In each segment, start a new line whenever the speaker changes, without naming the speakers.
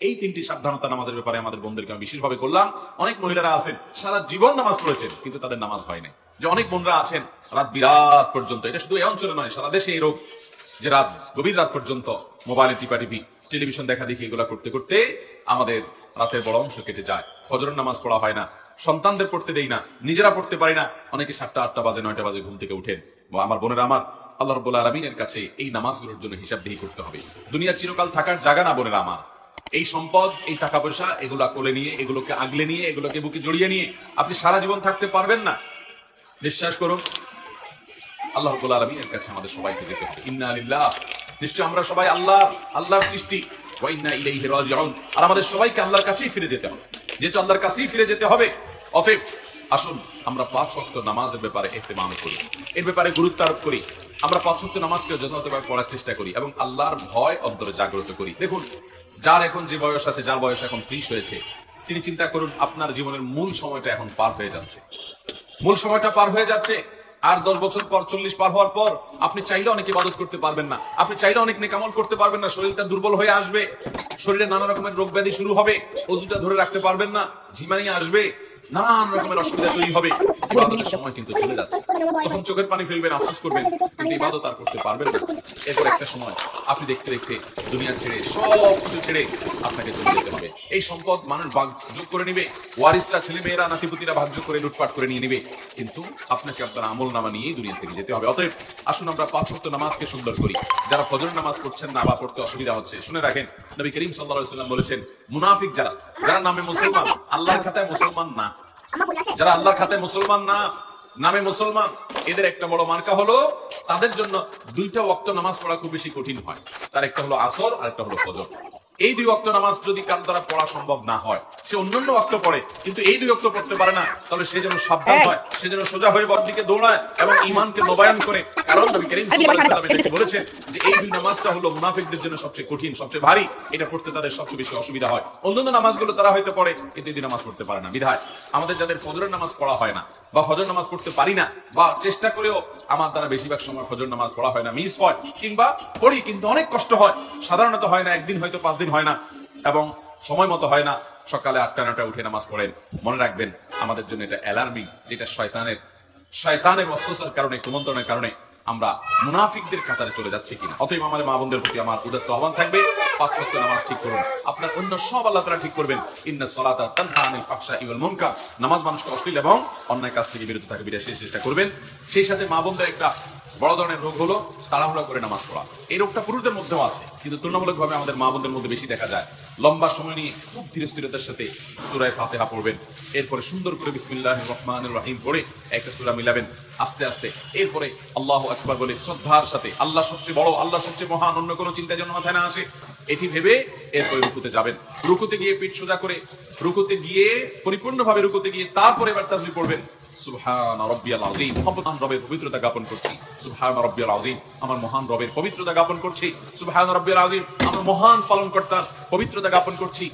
এই তিনটি সাবধানতা নামাজের ব্যাপারে আমাদের বোনদেরকে আমি বিশেষভাবে করলাম। অনেক মহিলারা আছেন সারা জীবন নামাজ পড়েছেন কিন্তু তাদের নামাজ হয় নাই। যে অনেক বোনরা আছেন রাত বিরাত পর্যন্ত, এটা শুধু এই অঞ্চলে নয় সারা দেশে এই রোগ, যে রাত গভীর রাত পর্যন্ত মোবাইলে টিপাটিপি টেলিভিশন দেখা দেখি এগুলা করতে করতে আমাদের রাতের বড় অংশ কেটে যায়। ফজরের নামাজ পড়া হয় না, সন্তানদের পড়তে দেই না, নিজেরা পড়তে পারি না। অনেকে 7টা 8টা বাজে 9টা বাজে ঘুম থেকে উঠেন। আমার বোনেরা আমার, আল্লাহ রাব্বুল আলামিনের কাছে এই নামাজগুলোর জন্য হিসাবদিহি করতে হবে। দুনিয়া চিরকাল থাকার জায়গা না বোনেরা আমার। এই সম্পদ, এই টাকা পয়সা এগুলা কোলে নিয়ে, এগুলোকে আগলে নিয়ে, এগুলোকে বুকে জড়িয়ে নিয়ে আপনি সারা জীবন থাকতে পারবেন না। বিশ্বাস করুন, আল্লাহ রাব্বুল আলামিনের কাছে আমাদের সবাইকে যেতে হবে। ইন্না লিল্লাহ, নিশ্চয় আমরা সবাই আল্লাহর সৃষ্টি, ওয়া ইন্না ইলাইহি রাজিউন, আর আমাদের সবাইকে আল্লাহর কাছেই ফিরে যেতে হবে। যেহেতু আল্লাহর কাছেই ফিরে যেতে হবে, অতএব আসুন আমরা 5 ওয়াক্ত নামাজের ব্যাপারে ইহতিমাম করি, এর ব্যাপারে গুরুত্ব আরোপ করি। আমরা 5 ওয়াক্ত নামাজকে যথাযথভাবে পড়ার চেষ্টা করি এবং আল্লাহর ভয় অন্তরে জাগ্রত করি। দেখুন, যার এখন যে বয়স আছে, যার বয়স এখন 30 হয়েছে, তিনি চিন্তা করুন আপনার জীবনের মূল সময়টা এখন পার হয়ে যাচ্ছে। মূল সময়টা পার হয়ে যাচ্ছে। আর 10 বছর পর 40 পার হওয়ার পর আপনি চাইলে অনেক ইবাদত করতে পারবেন না, আপনি চাইলে অনেক নেক আমল করতে পারবেন না। শরীরটা দুর্বল হয়ে আসবে, শরীরে নানা রকমের রোগ ব্যাধি শুরু হবে, ওজুটা ধরে রাখতে পারবেন না, ঝিমানি আসবে, নানান রকমের অসুবিধা তৈরি হবে। ইবাদতের সময় কিন্তু চলে যাচ্ছে, তখন চোখের পানি ফেলবেন, আফসোস করবেন, কিন্তু ইবাদত আর করতে পারবেন না। এরপর একটা সময় আপনি দেখতে দেখতে দুনিয়া ছেড়ে, সব কিছু ছেড়ে আপনাকে চলে যেতে হবে। এই সম্পদ মানুষ ভাগযোগ করে নিবে, ওয়ারিসরা, ছেলে মেয়েরা, নাতিপুতিরা ভাগযোগ করে লুটপাট করে নিয়ে নিবে, কিন্তু আপনাকে আপনার আমল নামা নিয়েই দুনিয়া থেকে যেতে হবে। অতএব আসুন আমরা 5 ওয়াক্ত নামাজকে সুন্দর করি। যারা ফজর নামাজ পড়ছেন না বা পড়তে অসুবিধা হচ্ছে, শুনে রাখেন, নবী করিম সাল্লাল্লাহু আলাইহি ওয়াসাল্লাম বলেছেন, মুনাফিক যারা নামে মুসলমান, আল্লাহর খাতায় মুসলমান না, যারা আল্লাহর খাতায় মুসলমান না, নামে মুসলমান, এদের একটা বড় মার্কা হলো তাদের জন্য 2টা ওয়াক্ত নামাজ পড়া খুব বেশি কঠিন হয়। তার একটা হলো আসর আর একটা হলো ফজর। এই 2 ওয়াক্ত নামাজ যদি কার দ্বারা পড়া সম্ভব না হয়, সে অন্যান্য ওয়াক্ত পড়ে কিন্তু এই 2 ওয়াক্ত পড়তে পারে না, তাহলে সে যেন সাবধান হয়, সে যেন সোজা হয়ে বড় দিকে দৌড়ায় এবং ঈমানকে নবায়ন করে। কারণ নবী করিম সাল্লাল্লাহু আলাইহি ওয়াসাল্লাম এটা বলেছেন যে এই 2 নামাজটা হলো মুনাফিকদের জন্য সবচেয়ে কঠিন, সবচেয়ে ভারী, এটা পড়তে তাদের সবচেয়ে বেশি অসুবিধা হয়। অন্যান্য নামাজগুলো তারা হয়তো পড়ে, এই 2 নামাজ পড়তে পারে না। বিধায় আমাদের যাদের ফজরের নামাজ পড়া হয় না বা ফজর নামাজ পড়তে পারি না, বা চেষ্টা করেও আমার দ্বারা বেশিরভাগ সময় ফজর নামাজ পড়া হয় না, মিস হয়, কিংবা পড়ি কিন্তু অনেক কষ্ট হয়, সাধারণত হয় না, একদিন হয়তো 5 দিন হয় না এবং সময় মতো হয় না, সকালে 8টা 9টা উঠে নামাজ পড়েন, মনে রাখবেন আমাদের জন্য এটা অ্যালার্মিং, যেটা শয়তানের ওয়াসওয়াসার কারণে, কুমন্ত্রণের কারণে আমরা মুনাফিকদের কাতারে চলে যাচ্ছি কিনা। অতএব আমার মা বোনদের প্রতি আমার উদাত্ত আহ্বান থাকবে, 5 ওয়াক্ত নামাজ ঠিক করুন, আপনার অন্য সব আল্লাহ তাআলা ঠিক করবেন। ইন্নাস সালাতা তানহা আনিল ফাহশাই ওয়াল মুনকার, নামাজ মানুষকে অশ্লীল এবং অন্যায় কাজ থেকে বিরত থাকতে চেষ্টা করবেন। সেই সাথে মা বোনদের একটা বড় ধরনের রোগ হলো তাড়াহুড়া করে নামাজ পড়া। এই রোগটা পুরুষদের মধ্যেও আছে, কিন্তু তুলনামূলকভাবে আমাদের মা বোনদের মধ্যে বেশি দেখা যায়। লম্বা সময় নিয়ে খুব ধীরে স্থিরতার সাথে সূরা ফাতিহা পড়বেন, এরপরে সুন্দর করে বিসমিল্লাহির রহমানির রহিম পড়ে একটা সূরা মিলাবেন আস্তে আস্তে, এরপরে আল্লাহু আকবার বলে শ্রদ্ধার সাথে, আল্লাহ সবচেয়ে বড়, আল্লাহ সবচেয়ে মহান, অন্য কোনো চিন্তা যেন মাথায় না আসে, এটি ভেবে এরপরে রুকুতে যাবেন। রুকুতে গিয়ে পিঠ সোজা করে, রুকুতে গিয়ে পরিপূর্ণভাবে রুকুতে গিয়ে তারপরে এবার তাসবিহ পড়বেন, সুবহান রাব্বিয়াল আযীম, মহান রবের পবিত্রতা জ্ঞাপন করছি, সুবহান রাব্বিয়াল আযীম, আমার মহান রবের পবিত্রতা জ্ঞাপন করছি, সুবহান রাব্বিয়াল আযীম, আমার মহান পালনকর্তার পবিত্রতা জ্ঞাপন করছি।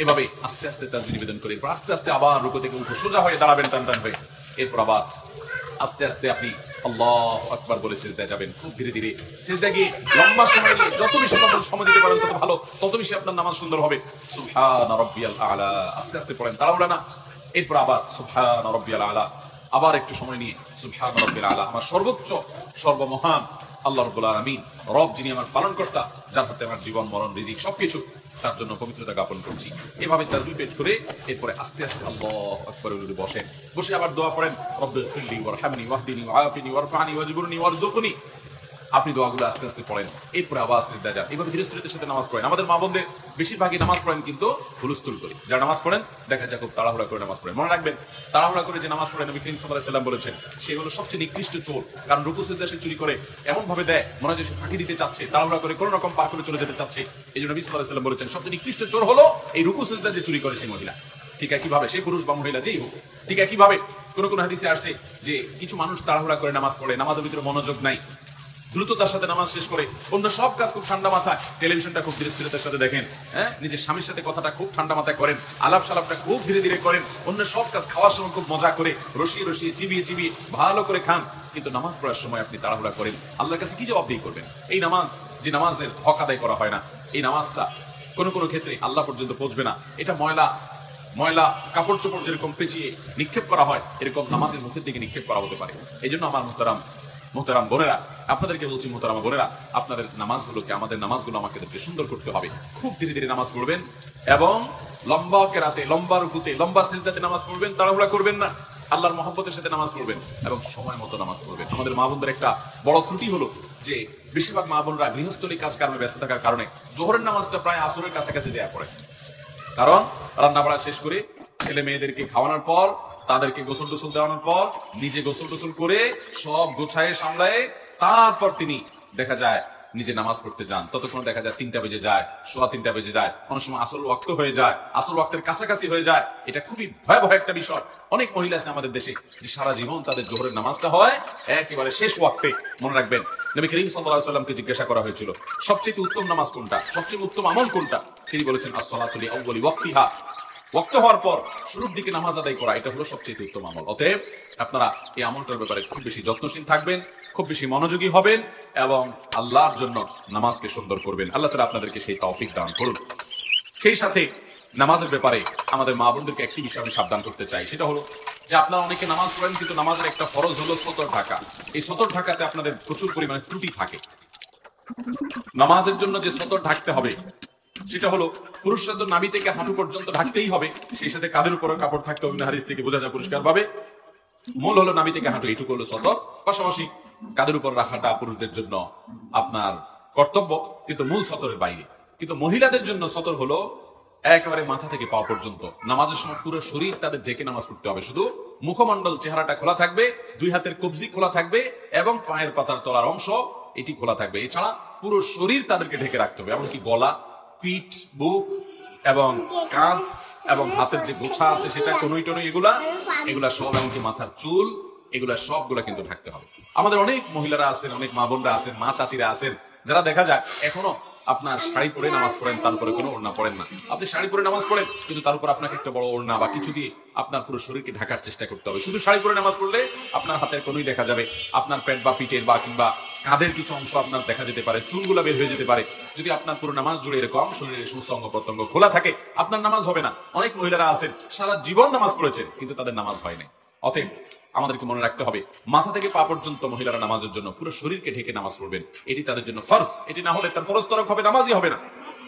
এভাবে আস্তে আস্তে তাসবিহ নিবেদন করে আস্তে আস্তে আবার রুকু থেকে উঠে সোজা হয়ে দাঁড়াবেন টান টান হয়ে, এরপর আবার আস্তে আস্তে আপনি আল্লাহু আকবার বলে সিজদায় যাবেন, খুব ধীরে ধীরে সিজদায় গিয়ে লম্বা সময় নিয়ে যত বেশি সময় দিতে পারেন তত ভালো, তত বেশি আপনার নামাজ সুন্দর হবে। সুবহান রাব্বিয়াল আ'লা আস্তে আস্তে পড়েন, তাড়াহুড়া না। এরপর আবার সুবহান রাব্বিয়াল আ'লা, আবার একটু সময় নিয়ে সুবহান রাব্বিয়াল আ'লা, আমার সর্বোচ্চ সর্বমহান আল্লাহ রাব্বুল আলামিন, রব যিনি আমার পালনকর্তা, যার হাতে আমার জীবন মরণ রিজিক সবকিছু, তার জন্য পবিত্রতা জ্ঞাপন করছি। এভাবে তাসবিহ পেশ করে এরপরে আস্তে আস্তে আল্লাহু আকবার বলে বসেন, বসে আবার দোয়া পড়েন, রব্বিগফিরলি ওয়ারহামনি ওয়াহদিনি ওয়াআফিনি ওয়ারফানি ওয়াজবুরনি ওয়ারযুকনি। আপনি দোয়াগুলো আস্তে আস্তে পড়েন, এরপরে আবার সিজদা যান, এইভাবে ধীরে স্থিরতার সাথে নামাজ পড়েন। আমাদের মা বোনদের বেশিরভাগই নামাজ পড়েন কিন্তু হুলস্থুল করে, যারা নামাজ পড়েন দেখা যায় খুব তাড়াহুড়া করে নামাজ পড়েন। মনে রাখবেন, তাড়াহুড়া করে যে নামাজ পড়েন নবী করিম সাল্লাল্লাহু আলাইহি ওয়াসাল্লাম বলেছেন সে হলো সবচেয়ে নিকৃষ্ট চোর, কারণ রুকু সিজদা সে চুরি করে এমন ভাবে দেয় মনে হয় যে সে ফাঁকি দিতে চাচ্ছে, তাড়াহুড়া করে কোনো রকম পার করে চলে যেতে চাচ্ছে। এই জন্য নবী সাল্লাল্লাহু আলাইহি ওয়াসাল্লাম বলেছেন সবচেয়ে নিকৃষ্ট চোর হলো এই রুকু সিজদা যে চুরি করে সেই মহিলা। ঠিক একইভাবে সে পুরুষ বা মহিলা যেই হোক, ঠিক একইভাবে কোন হাদিসে আসছে যে কিছু মানুষ তাড়াহুড়া করে নামাজ পড়ে, নামাজের ভিতরে মনোযোগ নাই, দ্রুততার সাথে নামাজ শেষ করে অন্য সব কাজ খুব ঠান্ডা মাথায়, টেলিভিশনটা খুব ধীরে স্থিরতার সাথে দেখেন, হ্যাঁ, নিজের স্বামীর সাথে কথাটা খুব ঠান্ডা মাথায় করেন, আলাপ সালাপটা খুব ধীরে ধীরে করেন, অন্য সব কাজ খাওয়ার সময় খুব মজা করে রসিয়ে রসিয়ে চিবিয়ে চিবিয়ে ভালো করে খান, কিন্তু নামাজ পড়ার সময় আপনি তাড়াহুড়া করেন, আল্লাহর কাছে কি জবাবদিহি করবেন? এই নামাজ, যে নামাজের হক আদায় করা হয় না, এই নামাজটা কোনো কোনো ক্ষেত্রে আল্লাহ পর্যন্ত পৌঁছবে না। এটা ময়লা ময়লা কাপড় চোপড় যেরকম পেঁচিয়ে নিক্ষেপ করা হয়, এরকম নামাজের মুখের দিকে নিক্ষেপ করা হতে পারে। এই জন্য আমার মোহতারাম বোনেরা, আপনাদেরকে বলছি, মোহতারামা বোনেরা, আপনাদের নামাজগুলোকে, আমাদের নামাজগুলো আমাদেরকে সুন্দর করতে হবে। খুব ধীরে ধীরে নামাজ পড়বেন এবং লম্বা কেরাতে, লম্বা রুকুতে, লম্বা সিজদাতে নামাজ পড়বেন। তাড়াহুড়া করবেন না, আল্লাহর মহব্বতের সাথে নামাজ পড়বেন এবং সময় মতো নামাজ পড়বেন। আমাদের মা বোনদের একটা বড় ত্রুটি হলো যে বেশিরভাগ মা বোনরা গৃহস্থলী কাজ কারণে ব্যস্ত থাকার কারণে জোহরের নামাজটা প্রায় আসরের কাছাকাছি দেয়া পড়ে। কারণ রান্না বাড়া শেষ করে ছেলে মেয়েদেরকে খাওয়ানোর পর, তাদেরকে গোসল টোসল দেওয়ানোর পর, নিজে গোসল টোসল করে সব গোছায় সামলায়, তারপর তিনি দেখা যায় নিজে নামাজ পড়তে যান। ততক্ষণ দেখা যায় 3টা বেজে যায়, 3:15 বেজে যায়, অনেক সময় আসল ওয়াক্ত হয়ে যায়, আসল ওয়াক্তের কাছাকাছি হয়ে যায়। এটা খুবই ভয়াবহ একটা বিষয়। অনেক মহিলা আছে আমাদের দেশে যে সারা জীবন তাদের জোহরের নামাজটা হয় একেবারে শেষ ওয়াক্তে। মনে রাখবেন, নবী করিম সাল্লাল্লাহু আলাইহি ওয়াসাল্লামকে জিজ্ঞাসা করা হয়েছিল সবচেয়ে উত্তম নামাজ কোনটা, সবচেয়ে উত্তম আমল কোনটা। তিনি বলেছেন আসসালাতু লিআউয়ালি ওয়াক্তিহা, ওয়াক্ত হওয়ার পর শুরুর দিকে নামাজ আদায় করা, এটা হলো সবচেয়ে উত্তম আমল। অতএব আপনারা এই আমলটার ব্যাপারে খুব বেশি যত্নশীল থাকবেন, খুব বেশি মনোযোগী হবেন এবং আল্লাহর জন্য নামাজকে সুন্দর করবেন। আল্লাহ তাআলা আপনাদেরকে সেই তৌফিক দান করুন। সেই সাথে নামাজের ব্যাপারে আমাদের মা বোনদেরকে একটি বিষয় আমি সাবধান করতে চাই, সেটা হলো যে আপনারা অনেকে নামাজ পড়েন, কিন্তু নামাজের একটা ফরজ হলো সতর ঢাকা। এই সতর ঢাকাতে আপনাদের প্রচুর পরিমাণে ত্রুটি থাকে। নামাজের জন্য যে সতর ঢাকতে হবে সেটা হলো পুরুষরা তো নাভি থেকে হাঁটু পর্যন্ত ঢাকতেই হবে, সেই সাথে কাঁধের উপরে কাপড় থাকতে হবে। হাদিস থেকে বোঝা যায় পরিষ্কার ভাবে মূল হলো নাভি থেকে হাঁটু, এইটুকু হলো সতর। পাশাপাশি কাঁধের উপর রাখাটা পুরুষদের জন্য আপনার কর্তব্য, কিন্তু মূল সতরের বাইরে। কিন্তু মহিলাদের জন্য সতর হলো একেবারে মাথা থেকে পা পর্যন্ত। নামাজের সময় পুরো শরীর তাদের ঢেকে নামাজ পড়তে হবে, শুধু মুখমণ্ডল, চেহারাটা খোলা থাকবে, 2 হাতের কবজি খোলা থাকবে এবং পায়ের পাতার তলার অংশ এটি খোলা থাকবে। এছাড়া পুরো শরীর তাদেরকে ঢেকে রাখতে হবে, এমনকি গলা, পিঠ, বুক এবং কাঁধ এবং হাতের যে গোছা আছে সেটা, কনুই টনুই, এগুলা সব, এমনকি মাথার চুল, এগুলা সবগুলা কিন্তু ঢাকতে হবে। আমাদের অনেক মহিলারা আছেন, অনেক মা বোনরা আছেন, মা চাচিরা আছেন, যারা দেখা যায় এখনো আপনার শাড়ি পরে নামাজ পড়েন, তার উপরে কোনো ওড়না পড়েন না। আপনি শাড়ি পরে নামাজ পড়েন, কিন্তু তার উপর আপনাকে একটা বড় ওড়না বা কিছু দিয়ে আপনার পুরো শরীরকে ঢাকার চেষ্টা করতে হবে। শুধু শাড়ি পরে নামাজ পড়লে আপনার হাতের কোনোই দেখা যাবে, আপনার পেট বা পিঠের বা কিংবা কাঁধের কিছু অংশ আপনার দেখা যেতে পারে, চুলগুলা বের হয়ে যেতে পারে। যদি আপনার পুরো নামাজ জুড়ে এরকম শরীরের সমস্ত অঙ্গ প্রত্যঙ্গ খোলা থাকে, আপনার নামাজ হবে না। অনেক মহিলারা আছেন সারা জীবন নামাজ পড়েছেন, কিন্তু তাদের নামাজ হয় নাই। অতএব আমাদেরকে মনে রাখতে হবে, মাথা থেকে পা পর্যন্ত মহিলারা নামাজের জন্য পুরো শরীরকে ঢেকে নামাজ পড়বেন, এটি তাদের জন্য ফরজ। এটি না হলে তার ফরজ তরক হবে, নামাজই হবে না।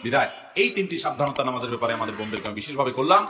বিদায় এই 3টি সাবধানতা নামাজের ব্যাপারে আমাদের বোনদেরকে আমি বিশেষভাবে করলাম।